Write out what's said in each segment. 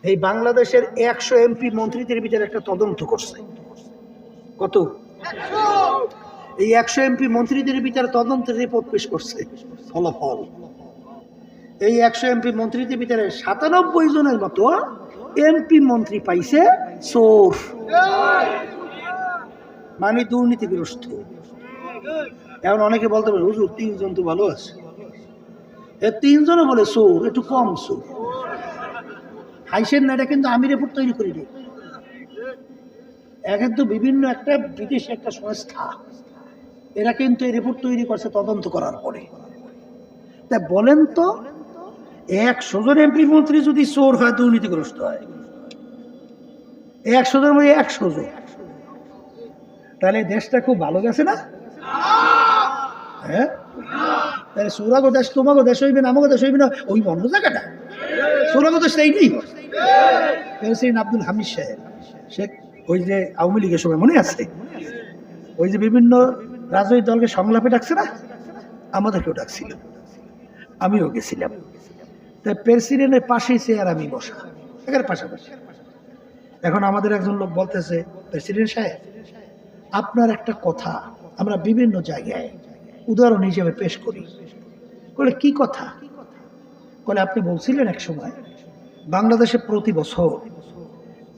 এই বাংলাদেশের 100 এমপি মন্ত্রীদের ভিতরে একটা তদন্ত করছে। কত? এই 100 এমপি মন্ত্রীদের ভিতরে তদন্তের রিপোর্ট পেশ করছে, ফলাফল। এই 100 এমপি মন্ত্রীদের ভিতরে 97 জনের মতো এমপি মন্ত্রী পাইছে চোর, মানে দুর্নীতিগ্রস্ত। এখন অনেকে বলতে পারে, হুজুর 3 জন তো ভালো আছে, 3 জনও বলে চোর, একটু কম চোর। হাইসেন না, এটা কিন্তু আমি রিপোর্ট তৈরি করি নি, এখন তো বিভিন্ন একটা বিদেশি একটা সংস্থা, এরা কিন্তু এই রিপোর্ট তৈরি করছে তদন্ত করার পরে। তা বলেন তো, 100 জন এমপি মন্ত্রী যদি চোর হয়, দুর্নীতিগ্রস্ত হয়, 100 জনের মধ্যে 100 জন, তাহলে দেশটা খুব ভালো গেছে না? হ্যাঁ, তাহলে সুরাগো দেশ তোমাকে দেশ হইবে না, আমাকে দেশ হইবে না, ওই অন্য জায়গাটা সুরাগো দেশ এইটাই। আব্দুল হামিদ সাহেব, সে ওই যে আওয়ামী লীগের সময় মনে আছে, ওই যে বিভিন্ন রাজনৈতিক দলকে সংলাপে ডাকছে না, আমাদেরকেও ডাকছিল, আমিও গেছিলাম। তাই প্রেসিডেন্টের পাশেই চেয়ার আমি বসা, এখানে পাশাপাশি। এখন আমাদের একজন লোক বলতেছে, প্রেসিডেন্ট সাহেব, আপনার একটা কথা আমরা বিভিন্ন জায়গায় উদাহরণ হিসেবে পেশ করি। বলে কি কথা? বলে আপনি বলছিলেন এক সময় বাংলাদেশে প্রতি বছর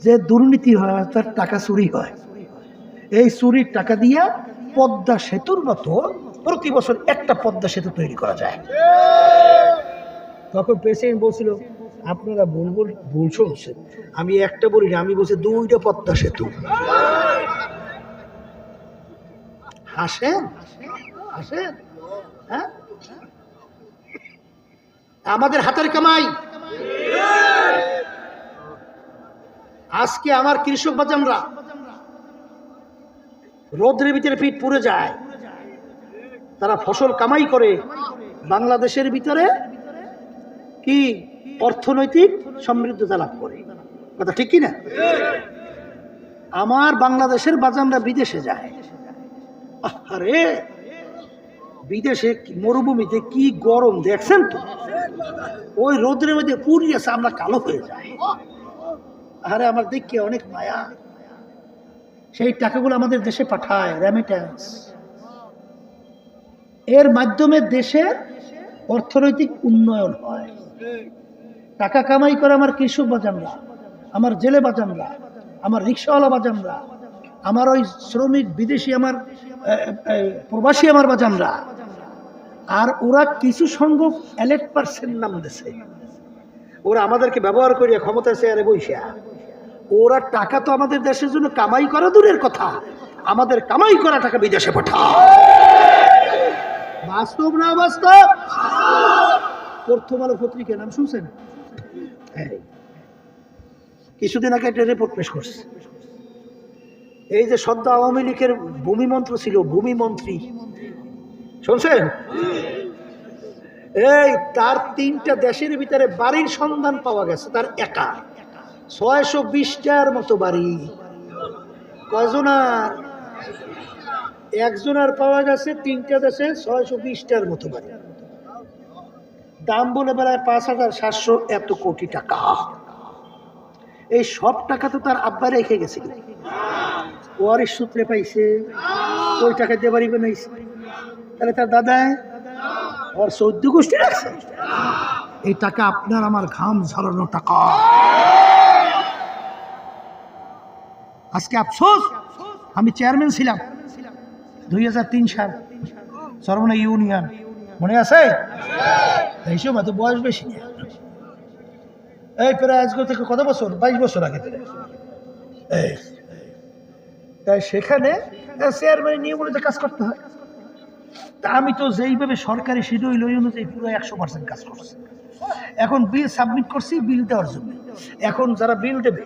যে দুর্নীতি হয়, তার টাকা চুরি হয়, এই চুরির টাকা দিয়া পদ্মা সেতুর মতো প্রতি বছর একটা পদ্মা সেতু তৈরি করা যায়। তখন প্রেসিডেন্ট বলছিল, আপনারা ভুল শুনছেন, আমি একটা বলি না, আমি বলছি 2টা পদ্মা সেতু। হাসেন হাসেন, হ্যাঁ, আমাদের হাতের কামাই। আজকে আমার কৃষক বাজানরা রোদ্রের ভিতরে পিঠ পুড়ে যায়, তারা ফসল কামাই করে বাংলাদেশের ভিতরে কি অর্থনৈতিক সমৃদ্ধতা লাভ করে। কথা ঠিক কি না? আমার বাংলাদেশের বাজানরা বিদেশে যায়, আরে বিদেশে মরুভূমিতে কি গরম দেখছেন তো, ওই রোদ্রের মধ্যে পুড়িয়েছে, আমরা কালো হয়ে যায়। আরে আমার দেখে অনেক মায়া। সেই টাকাগুলো আমাদের দেশে পাঠায় রেমিটেন্স, এর মাধ্যমে দেশের অর্থনৈতিক উন্নয়ন হয়। টাকা কামাই করে আমার কৃষক বাজানরা, আমার জেলে বাজানরা, আমার রিক্সাওয়ালা বাজানরা, আমার ওই শ্রমিক বিদেশি, আমার প্রবাসী আমার বাজানরা। আর ওরা কিছু সংখ্যক এলেক্ট পার্সেন্ট নাম দিছে, ওরা আমাদেরকে ব্যবহার করিয়া ক্ষমতায় চেয়ারে বইসা, ওরা টাকা তো আমাদের দেশের জন্য কামাই করা দূরের কথা, আমাদের কামাই করা টাকা বিদেশে পাঠায়। বাস্তব না বাস্তব? প্রথম আলো পত্রিকার নাম শুনছেন? কিছুদিন আগে একটা রিপোর্ট পেশ করছে, এই যে সদ্য আওয়ামী লীগের ভূমি মন্ত্রী ছিল, ভূমি মন্ত্রী, শুনছেন? এই তার 3টা দেশের ভিতরে বাড়ির সন্ধান পাওয়া গেছে, তার একা 620টার মতো বাড়ি। কয়জনার? একজনের পাওয়া গেছে 3টা দেশে 620টার মতো বাড়ি। দাম বলে বেলায় 5,700 এত কোটি টাকা। এই সব টাকা তো তার আব্বা রেখে গেছিল, ওয়ারিশ সূত্রে পাইছে, ওই টাকা দিয়ে বাড়ি বানাইছে। তাহলে তার দাদায় ওর 14 গোষ্ঠী রাখছে। এই টাকা আপনার আমার ঘাম ঝরানো টাকা। আজকে আফসোস, আমি চেয়ারম্যান ছিলাম 2003 সাল, সর্বনা ইউনিয়ন, মনে আছে? এই সময় তো বয়স বেশি, এই প্রায় আজকে থেকে কত বছর, 22 বছর আগে। তাই সেখানে চেয়ারম্যান নিয়ম অনুযায়ী কাজ করতে হয়। তা আমি তো যেইভাবে সরকারি শিডিউল ওই অনুযায়ী পুরো 100% কাজ করছি। এখন বিল সাবমিট করছি বিল দেওয়ার জন্য। এখন যারা বিল দেবে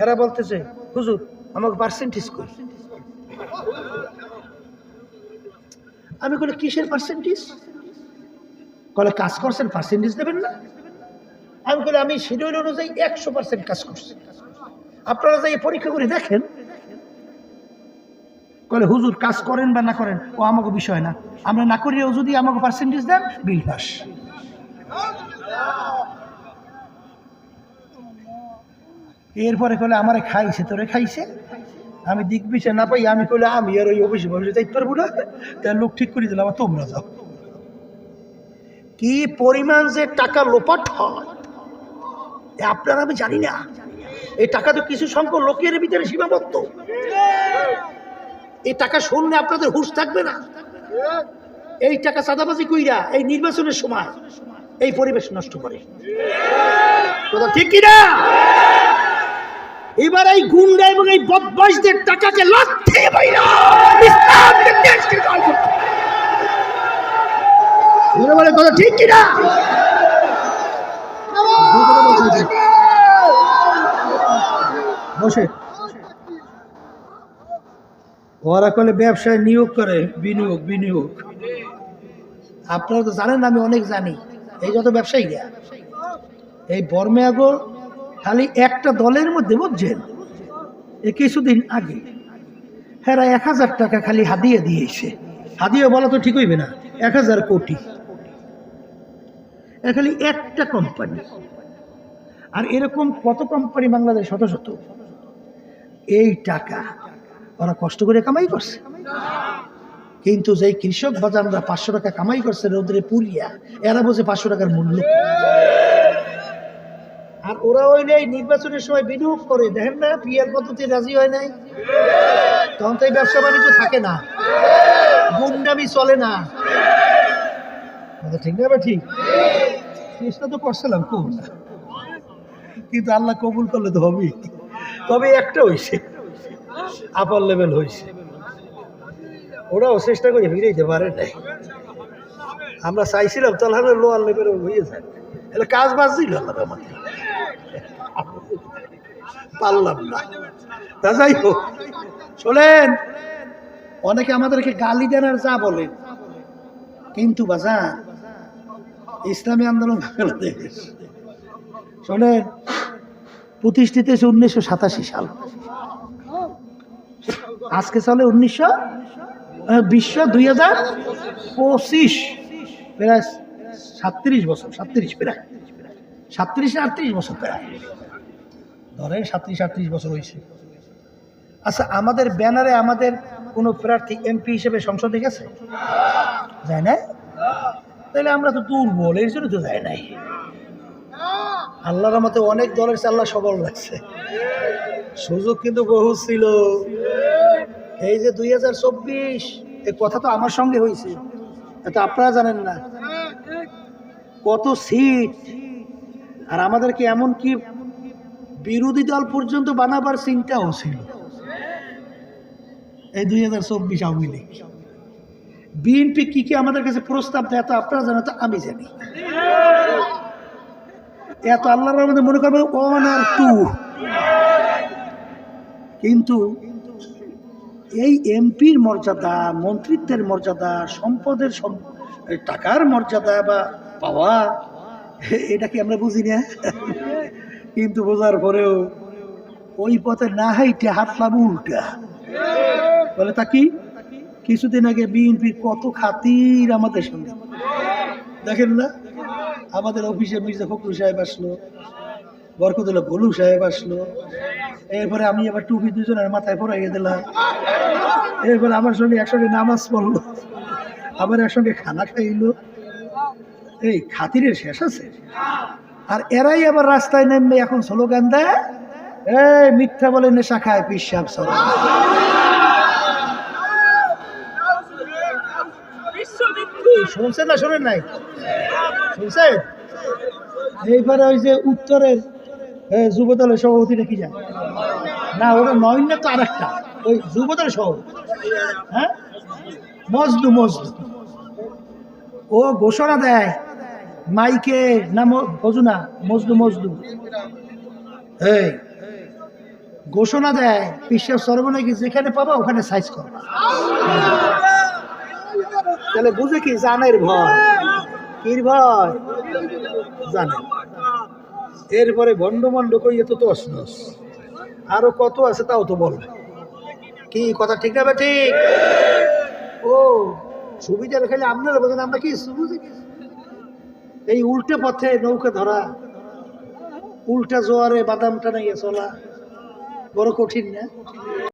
এরা বলতেছে, হুজুর আমাকে পার্সেন্টেজ করি। আমি বলি কিসের পার্সেন্টেজ? বলে কাজ করছেন পার্সেন্টেজ দেবেন না। আমি বলি আমি শিডিউল অনুযায়ী 100% কাজ করছি, আপনারা যাই পরীক্ষা করে দেখেন। বলে হুজুর কাজ করেন বা না করেন ও আমাকে বিষয় না, আমরা না করিও যদি আমাকে পার্সেন্টেজ দেন বিল পাস। এরপরে কলে আমারে খাইছে, তোরে খাইছে, আমি দিক বিছে না পাই, আমি কইলে আমি আর ওই অফিসে বসে যাইতে পারবো না, তাই লোক ঠিক করে দিলাম তোমরা যাও। কি পরিমাণ যে টাকা লোপাট হয় আপনারা আমি জানি না। এই টাকা তো কিছু সংখ্যক লোকের ভিতরে সীমাবদ্ধ। এই টাকা শুনলে আপনাদের হুঁশ থাকবে না। এই টাকা চাঁদাবাজি কইরা এই নির্বাচনের সময় এই পরিবেশ নষ্ট করে, কথা ঠিক কিনা? এবার এই গুন্ডা এবং এই বদমাইশদের টাকাকে লাথি মাইরা ইসলামকে দেশকে জয় করতে বলে বলে, কথা ঠিক কিনা? বসে ওরা কলে ব্যবসায় নিয়োগ করে, বিনিয়োগ বিনিয়োগ। আপনারা তো জানেন, আমি অনেক জানি। এই যত ব্যবসায়ীরা এই বর্মেয়াগো খালি একটা দলের মধ্যে বুঝছেন, এ কিছুদিন আগে হ্যাঁ 1000 টাকা খালি হাদিয়ে দিয়েছে। হাদিয়ে বলা তো ঠিক হইবে না, 1000 কোটি। খালি একটা কোম্পানি, আর এরকম কত কোম্পানি বাংলাদেশ শত শত। এই টাকা ওরা কষ্ট করে কামাই করছে, কিন্তু যেই কৃষক বাজানরা 500 টাকা কামাই করছে রোদ্রে পুড়িয়া, এরা বোঝে 500 টাকার মূল্য। আর ওরা হইলে এই নির্বাচনের সময় বিনিয়োগ করে, দেখেন না পিয়ার পদ্ধতি রাজি হয় নাই, তখন তো এই ব্যবসা বাণিজ্য থাকে না, গুন্ডামি চলে না, ঠিক না? ঠিক, চেষ্টা তো করছিলাম খুব, কিন্তু আল্লাহ কবুল করলে তো হবেই। তবে একটা হয়েছে, আপার লেভেল হয়েছে, ওরাও চেষ্টা করে ফিরে পারে নাই। আমরা চাইছিলাম তাহলে লোয়ার লেভেল হয়ে যায়, তাহলে কাজ বাজ দিল আল্লাহ আমাকে, পারলাম না। তা যাই হোক, শোনেন, অনেকে আমাদেরকে গালি দেন আর যা বলেন, কিন্তু বাজান ইসলামী আন্দোলন বাংলাদেশ শোনেন প্রতিষ্ঠিত হয়েছে 1987 সাল, আজকে চলে 2025, প্রায় 37 বছর, 37 প্রায় 37-38 বছর প্রায় ধরেন 37-38 বছর হয়েছে। আচ্ছা, আমাদের ব্যানারে আমাদের কোনো প্রার্থী এমপি হিসেবে সংসদে গেছে? যায় না? তাহলে আমরা তো দুর্বল, এর জন্য তো যায় নাই। আল্লাহর মতে অনেক দলের আল্লাহ সবল লাগছে, সুযোগ কিন্তু বহু ছিল। এই যে 2024, এই কথা তো আমার সঙ্গে হয়েছে, এটা আপনারা জানেন না কত সিট। আর আমাদেরকে এমন কি বিরোধী দল পর্যন্ত বানাবার চিন্তাও ছিল। এই 2024 আওয়ামী লীগ, বিএনপি কি কি আমাদের কাছে প্রস্তাব দেয় তো আপনারা জানেন, তো আমি জানি। এত আল্লাহর রহমতে মনে করবেন 1 আর 2, কিন্তু এই এমপির মর্যাদা, মন্ত্রিত্বের মর্যাদা, সম্পদের টাকার মর্যাদা বা পাওয়া, এটা কি আমরা বুঝি না? কিন্তু বোঝার পরেও ওই পথে না হাইটে হাঁটলাম উল্টা। বলে তা কি, কিছুদিন আগে বিএনপির কত খাতির আমাদের সঙ্গে, দেখেন না? আমাদের অফিসে মির্জা ফখরুল সাহেব আসলো, বরকতুল্লাহ ভলু সাহেব আসলো, এরপরে আমি আবার টুপি দুজনের মাথায় পরাইয়ে দিলাম, এরপরে আমার সঙ্গে একসঙ্গে নামাজ পড়লো, আবার একসঙ্গে খানা খাইলো। এই খাতিরের শেষ আছে? আর এরাই আবার রাস্তায় নেমে এখন স্লোগান দেয়, এই মিথ্যা বলে নেশা খায় পিসাব সর। শুনছেন না শোনেন নাই? শুনছেন? এইবারে ওই যে উত্তরের যুবদলের সভাপতি নাকি যায় না, ওটা নয় না তো, আর একটা ওই যুবদলের সভাপতি, হ্যাঁ, মজদু, ও ঘোষণা দেয় মাইকে, না বোঝু না, মজদু এই ঘোষণা দেয় পিসাব সরব নাকি, যেখানে পাবা ওখানে সাইজ করবা। তাহলে বুঝে কি জানের ভয়, কির ভয় জানে। এরপরে ভন্ড কইয়ে তো তসনস, আরো কত আছে তাও তো বলবে। কি কথা ঠিক না? ঠিক। ও সুবিধা খালি আপনারা বলেন, আমরা কি বুঝি? এই উল্টে পথে নৌকা ধরা, উল্টা জোয়ারে বাদাম টানাইয়া চলা বড় কঠিন না?